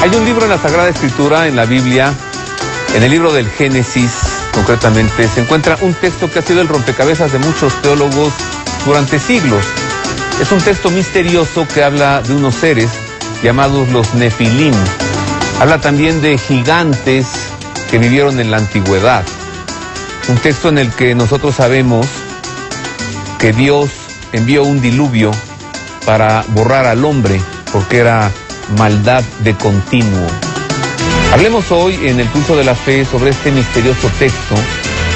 Hay un libro en la Sagrada Escritura, en la Biblia, en el libro del Génesis, concretamente, se encuentra un texto que ha sido el rompecabezas de muchos teólogos durante siglos. Es un texto misterioso que habla de unos seres llamados los Nefilim. Habla también de gigantes que vivieron en la antigüedad. Un texto en el que nosotros sabemos que Dios envió un diluvio para borrar al hombre, porque era maldad de continuo. Hablemos hoy en el Pulso de la Fe sobre este misterioso texto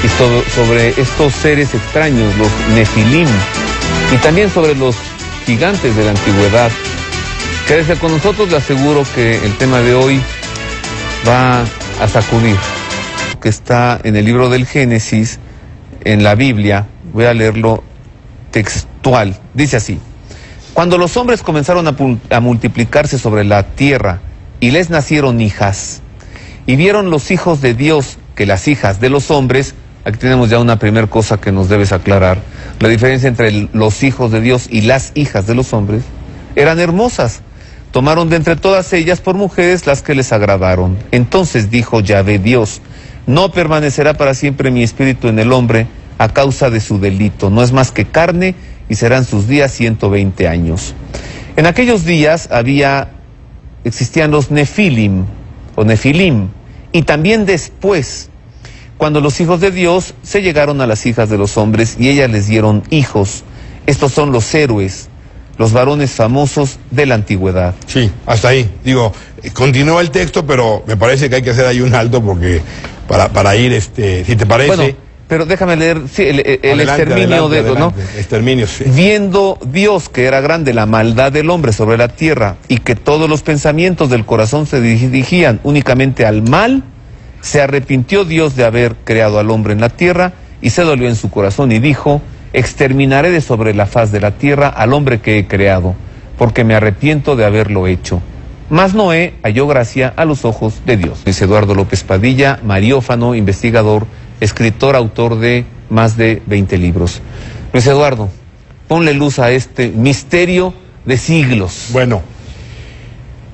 y sobre estos seres extraños, los Nefilim, y también sobre los gigantes de la antigüedad. Quédese con nosotros, le aseguro que el tema de hoy va a sacudir, que está en el libro del Génesis, en la Biblia. Voy a leerlo textual. Dice así: cuando los hombres comenzaron a multiplicarse sobre la tierra y les nacieron hijas, y vieron los hijos de Dios que las hijas de los hombres, aquí tenemos ya una primera cosa que nos debes aclarar, la diferencia entre los hijos de Dios y las hijas de los hombres, eran hermosas. Tomaron de entre todas ellas por mujeres las que les agradaron. Entonces dijo Yahvé Dios: no permanecerá para siempre mi espíritu en el hombre a causa de su delito, no es más que carne, y serán sus días 120 años. En aquellos días existían los Nefilim, o Nefilim, y también después, cuando los hijos de Dios se llegaron a las hijas de los hombres y ellas les dieron hijos. Estos son los héroes, los varones famosos de la antigüedad. Sí, hasta ahí. Digo, continúa el texto, pero me parece que hay que hacer ahí un alto porque para ir, si te parece... Bueno, pero déjame leer el exterminio ¿no? Exterminio, sí. Viendo Dios que era grande la maldad del hombre sobre la tierra y que todos los pensamientos del corazón se dirigían únicamente al mal, se arrepintió Dios de haber creado al hombre en la tierra y se dolió en su corazón y dijo: exterminaré de sobre la faz de la tierra al hombre que he creado, porque me arrepiento de haberlo hecho. Mas Noé halló gracia a los ojos de Dios. Luis Eduardo López Padilla, mariófano, investigador, escritor, autor de más de 20 libros. Luis Eduardo, ponle luz a este misterio de siglos. Bueno,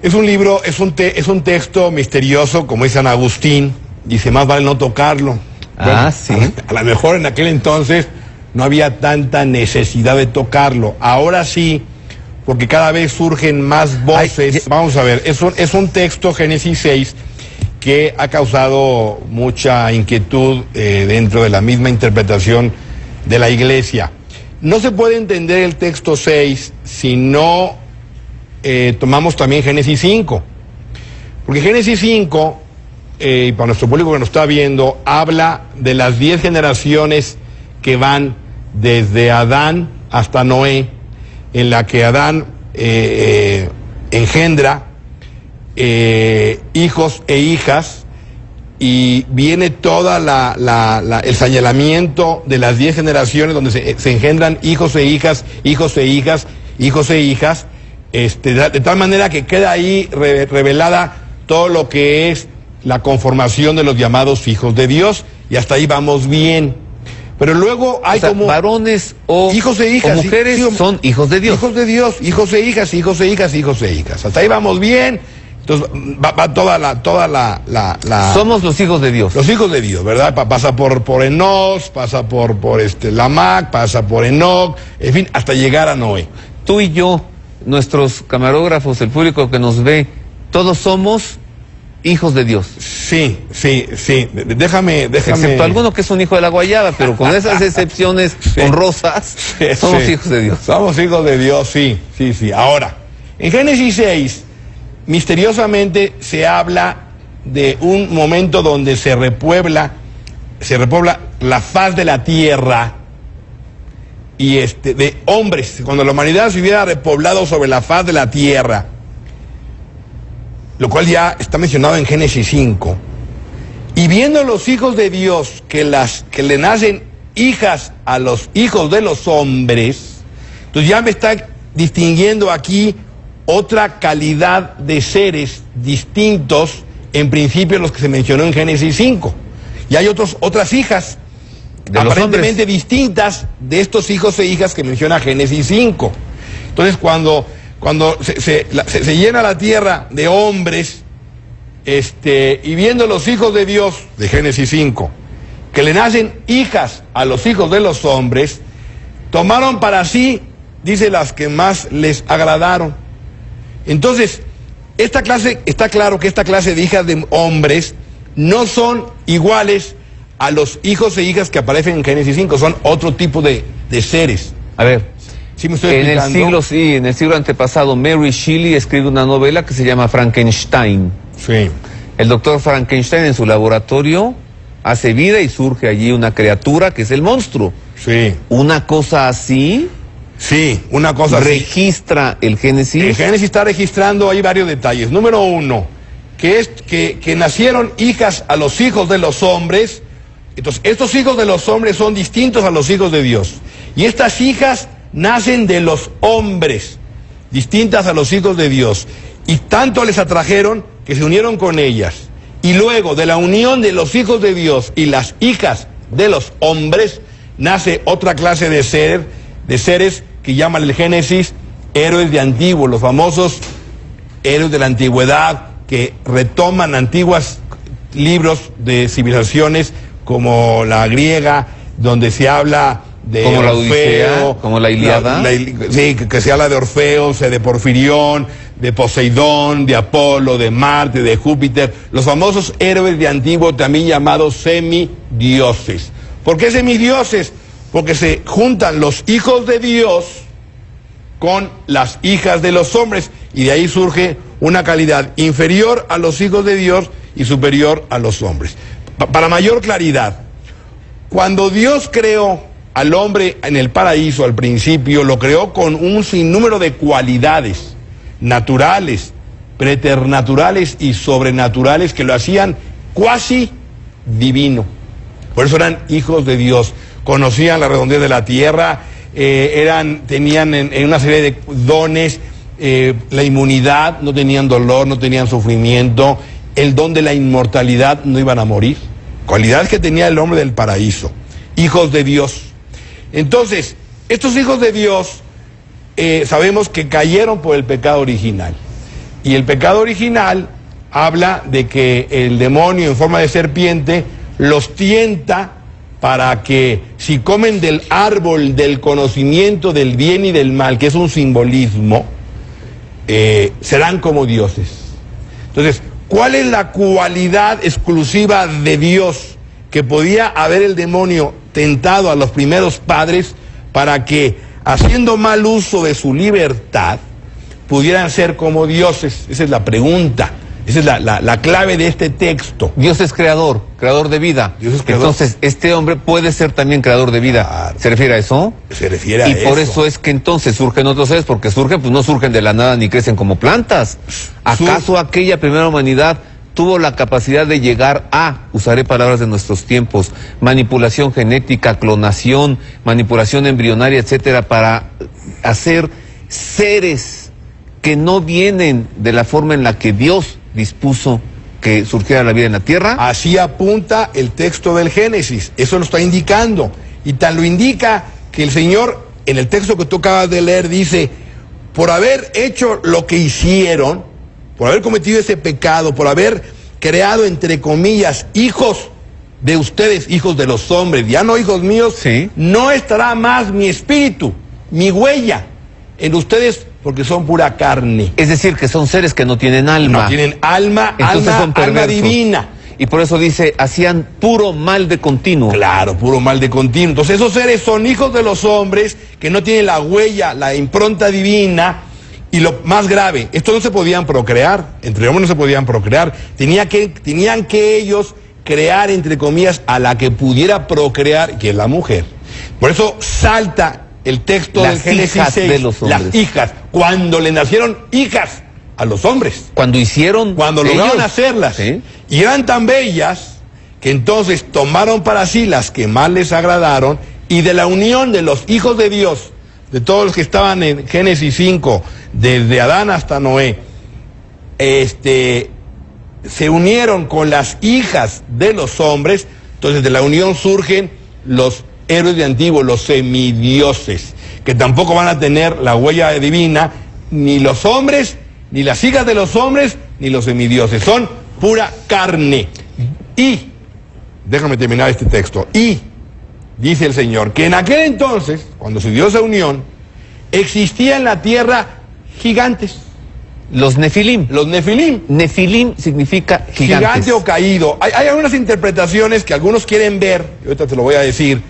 es un libro, es un texto misterioso, como dice San Agustín, dice más vale no tocarlo. Bueno, sí. A lo mejor en aquel entonces no había tanta necesidad de tocarlo. Ahora sí, porque cada vez surgen más voces. Vamos a ver, es un texto, Génesis 6, que ha causado mucha inquietud dentro de la misma interpretación de la Iglesia. No se puede entender el texto 6 si no tomamos también Génesis 5. Porque Génesis 5, y para nuestro público que nos está viendo, habla de las 10 generaciones que van desde Adán hasta Noé, en la que Adán engendra hijos e hijas, y viene toda el señalamiento de las 10 generaciones donde se engendran hijos e hijas, hijos e hijas, hijos e hijas, de tal manera que queda ahí revelada todo lo que es la conformación de los llamados hijos de Dios, y hasta ahí vamos bien. Pero luego hay, o sea, como varones o hijos e hijas, o mujeres, sí, son hijos de Dios. Hijos de Dios, hijos e hijas, hijos e hijas, hijos e hijas. Hasta ahí vamos bien. Entonces va toda la somos los hijos de Dios. Los hijos de Dios, ¿verdad? Pasa por Enos, pasa por Lamec, pasa por Enoc, en fin, hasta llegar a Noé. Tú y yo, nuestros camarógrafos, el público que nos ve, todos somos hijos de Dios. Sí. Déjame. Excepto alguno que es un hijo de la guayaba, pero con esas excepciones honrosas, somos hijos de Dios. Somos hijos de Dios, sí. Ahora, en Génesis 6, misteriosamente se habla de un momento donde se repuebla la faz de la tierra y de hombres, cuando la humanidad se hubiera repoblado sobre la faz de la tierra, lo cual ya está mencionado en Génesis 5. Y viendo los hijos de Dios que le nacen hijas a los hijos de los hombres, entonces ya me está distinguiendo aquí otra calidad de seres distintos, en principio los que se mencionó en Génesis 5. Y hay otras hijas aparentemente distintas de estos hijos e hijas que menciona Génesis 5. Entonces cuando se llena la tierra de hombres, y viendo los hijos de Dios, de Génesis 5, que le nacen hijas a los hijos de los hombres, tomaron para sí, dice, las que más les agradaron. Entonces, está claro que esta clase de hijas de hombres no son iguales a los hijos e hijas que aparecen en Génesis 5, son otro tipo de seres. A ver, ¿Sí me estoy explicando? en el siglo antepasado, Mary Shelley escribe una novela que se llama Frankenstein. Sí. El doctor Frankenstein en su laboratorio hace vida y surge allí una criatura que es el monstruo. Sí. Una cosa así Sí, una cosa así. registra el Génesis. El Génesis está registrando ahí varios detalles. Número uno, que nacieron hijas a los hijos de los hombres. Entonces, estos hijos de los hombres son distintos a los hijos de Dios. Y estas hijas nacen de los hombres, distintas a los hijos de Dios. Y tanto les atrajeron que se unieron con ellas. Y luego, de la unión de los hijos de Dios y las hijas de los hombres, nace otra clase de seres que llaman el Génesis héroes de antiguo, los famosos héroes de la antigüedad que retoman antiguos libros de civilizaciones como la griega, donde se habla de como la Odisea, Orfeo, como la Ilíada. Sí, que se habla de Orfeo, de Porfirión, de Poseidón, de Apolo, de Marte, de Júpiter, los famosos héroes de antiguo, también llamados semidioses. ¿Por qué semidioses? Porque se juntan los hijos de Dios con las hijas de los hombres, y de ahí surge una calidad inferior a los hijos de Dios y superior a los hombres. Para mayor claridad, cuando Dios creó al hombre en el paraíso al principio, lo creó con un sinnúmero de cualidades naturales, preternaturales y sobrenaturales que lo hacían cuasi divino. Por eso eran hijos de Dios, conocían la redondez de la tierra, tenían en una serie de dones, la inmunidad, no tenían dolor, no tenían sufrimiento, el don de la inmortalidad, no iban a morir. Cualidades que tenía el hombre del paraíso, hijos de Dios. Entonces, estos hijos de Dios sabemos que cayeron por el pecado original. Y el pecado original habla de que el demonio en forma de serpiente los tienta para que si comen del árbol del conocimiento del bien y del mal, que es un simbolismo, serán como dioses. Entonces, ¿cuál es la cualidad exclusiva de Dios que podía haber el demonio tentado a los primeros padres para que, haciendo mal uso de su libertad, pudieran ser como dioses? Esa es la pregunta. Esa es la clave de este texto. Dios es creador de vida. Dios es creador. Entonces, este hombre puede ser también creador de vida. Claro. ¿Se refiere a eso? Se refiere a eso. Y por eso es que entonces surgen otros seres, porque surgen, pues no surgen de la nada ni crecen como plantas. ¿Acaso aquella primera humanidad tuvo la capacidad de llegar a, usaré palabras de nuestros tiempos, manipulación genética, clonación, manipulación embrionaria, etcétera, para hacer seres que no vienen de la forma en la que Dios dispuso que surgiera la vida en la tierra? Así apunta el texto del Génesis, eso lo está indicando, y tan lo indica que el Señor, en el texto que tú acabas de leer, dice, por haber hecho lo que hicieron, por haber cometido ese pecado, por haber creado, entre comillas, hijos de ustedes, hijos de los hombres, ya no hijos míos, sí, no estará más mi espíritu, mi huella en ustedes, porque son pura carne. Es decir, que son seres que no tienen alma. No tienen alma, entonces son alma divina. Y por eso dice, hacían puro mal de continuo. Claro, puro mal de continuo. Entonces esos seres son hijos de los hombres que no tienen la huella, la impronta divina. Y lo más grave, estos no se podían procrear, entre hombres no se podían procrear. Tenían que ellos crear, entre comillas, a la que pudiera procrear, que es la mujer. Por eso salta el texto del Génesis 6, de los hombres. las hijas, cuando le nacieron hijas a los hombres. Cuando lograron hacerlas. ¿Sí? Y eran tan bellas que entonces tomaron para sí las que más les agradaron, y de la unión de los hijos de Dios, de todos los que estaban en Génesis 5, desde Adán hasta Noé, se unieron con las hijas de los hombres. Entonces de la unión surgen los héroes de antiguo, los semidioses, que tampoco van a tener la huella divina, ni los hombres, ni las hijas de los hombres, ni los semidioses. Son pura carne. Y, déjame terminar este texto, y, dice el Señor, que en aquel entonces, cuando se dio esa unión, existía en la tierra gigantes. Los nefilim. Los nefilim. Nefilim significa gigantes. Gigante o caído. Hay algunas interpretaciones que algunos quieren ver, y ahorita te lo voy a decir,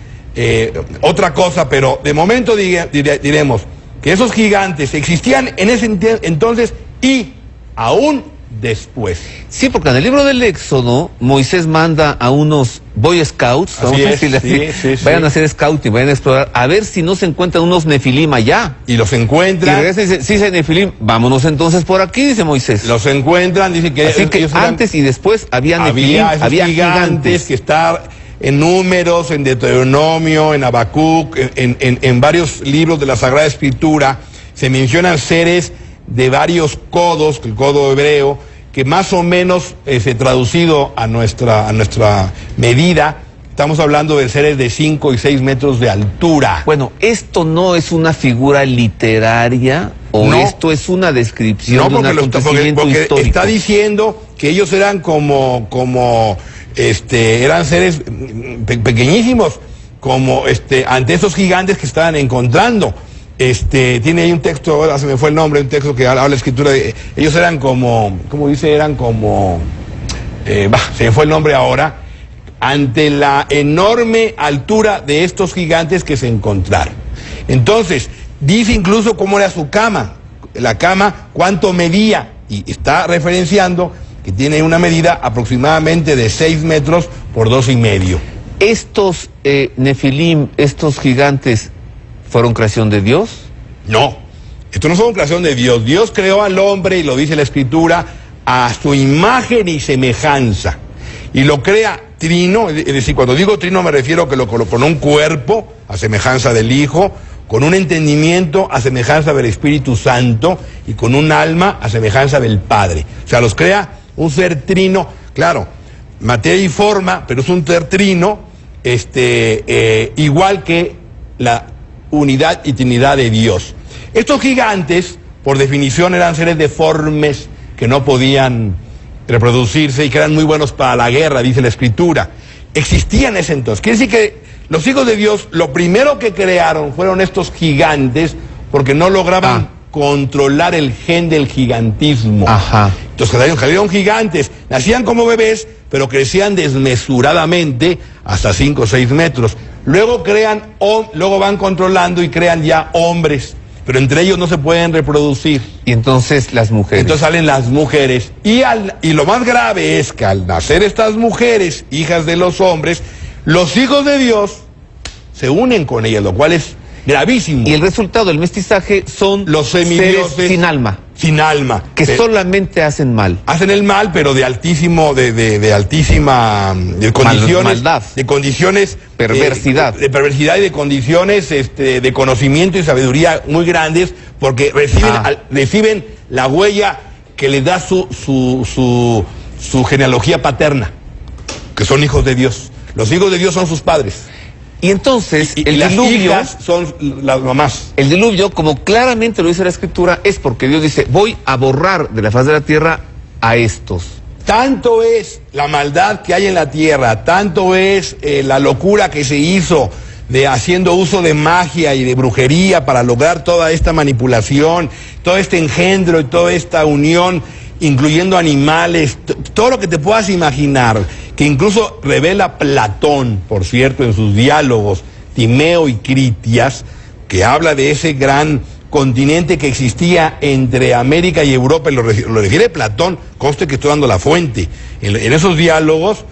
otra cosa, pero de momento diremos que esos gigantes existían en ese entonces y aún después. Sí, porque en el libro del Éxodo, Moisés manda a unos Boy Scouts, vamos a decirle así, vayan a hacer scouting, vayan a explorar, a ver si no se encuentran unos nefilim allá. Y los encuentran. Y regresa y dice, sí, hay nefilim, vámonos entonces por aquí, dice Moisés. Los encuentran, dice que... Así que antes y después había nefilim, había gigantes que están en Números, en Deuteronomio, en Habacuc, en varios libros de la Sagrada Escritura, se mencionan seres de varios codos, el codo hebreo, que más o menos traducido a nuestra medida, estamos hablando de seres de 5 y 6 metros de altura. Bueno, ¿esto no es una figura literaria o no, esto es una descripción de un acontecimiento porque histórico? Está diciendo que ellos eran eran seres pequeñísimos, como ante esos gigantes que estaban encontrando. Tiene ahí un texto, ahora se me fue el nombre, un texto que habla la escritura de, ellos eran como, ¿cómo dice? Eran como, se me fue el nombre ahora, ante la enorme altura de estos gigantes que se encontraron. Entonces, dice incluso cómo era su cama, la cama, cuánto medía, y está referenciando que tiene una medida aproximadamente de 6 metros por 2,5. ¿Estos nefilim, estos gigantes, fueron creación de Dios? No, esto no son creación de Dios. Dios creó al hombre, y lo dice la Escritura, a su imagen y semejanza. Y lo crea trino, es decir, cuando digo trino me refiero a que lo colocó con un cuerpo, a semejanza del Hijo, con un entendimiento a semejanza del Espíritu Santo, y con un alma a semejanza del Padre. O sea, los crea un ser trino, claro, materia y forma, pero es un ser trino, igual que la unidad y trinidad de Dios. Estos gigantes, por definición, eran seres deformes que no podían reproducirse y que eran muy buenos para la guerra, dice la Escritura. Existían en ese entonces. Quiere decir que los hijos de Dios, lo primero que crearon fueron estos gigantes, porque no lograban controlar el gen del gigantismo. Ajá. Entonces salieron gigantes, nacían como bebés, pero crecían desmesuradamente hasta 5 o 6 metros. Luego luego van controlando y crean ya hombres, pero entre ellos no se pueden reproducir. Y entonces las mujeres. Entonces salen las mujeres. Y lo más grave es que al nacer estas mujeres, hijas de los hombres, los hijos de Dios se unen con ellas, lo cual es gravísimo. Y el resultado del mestizaje son los semidioses seres sin alma. Sin alma. Que solamente hacen mal. Hacen el mal, pero de altísima condiciones. Maldad. De condiciones. Perversidad. De perversidad y de condiciones de conocimiento y sabiduría muy grandes, porque reciben la huella que les da su genealogía paterna, que son hijos de Dios. Los hijos de Dios son sus padres. Y entonces, el las diluvio, hijas son las mamás. El diluvio, como claramente lo dice la Escritura, es porque Dios dice, voy a borrar de la faz de la tierra a estos. Tanto es la maldad que hay en la tierra, tanto es la locura que se hizo de haciendo uso de magia y de brujería para lograr toda esta manipulación, todo este engendro y toda esta unión, incluyendo animales, todo lo que te puedas imaginar, que incluso revela Platón, por cierto, en sus diálogos, Timeo y Critias, que habla de ese gran continente que existía entre América y Europa, y lo refiere Platón, conste que estoy dando la fuente, en esos diálogos,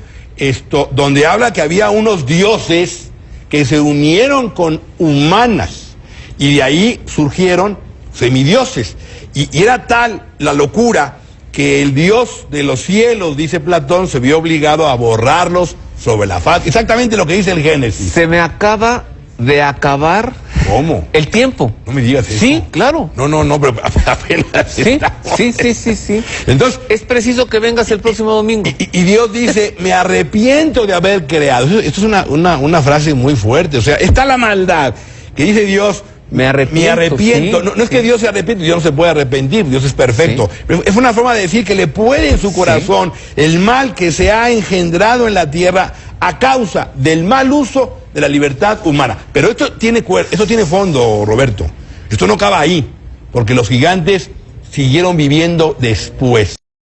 donde habla que había unos dioses que se unieron con humanas, y de ahí surgieron semidioses, y era tal la locura que el Dios de los cielos, dice Platón, se vio obligado a borrarlos sobre la faz. Exactamente lo que dice el Génesis. Se me acaba de acabar. ¿Cómo? El tiempo. No me digas eso. Sí, claro. No, pero apenas. Sí. Entonces, es preciso que vengas el próximo domingo. Y Dios dice, me arrepiento de haber creado. Esto es una frase muy fuerte. O sea, está la maldad, que dice Dios, Me arrepiento. Sí, no es que Dios se arrepiente, Dios no se puede arrepentir, Dios es perfecto. Sí. Pero es una forma de decir que le puede en su corazón el mal que se ha engendrado en la tierra a causa del mal uso de la libertad humana. Pero esto tiene fondo, Roberto. Esto no acaba ahí, porque los gigantes siguieron viviendo después.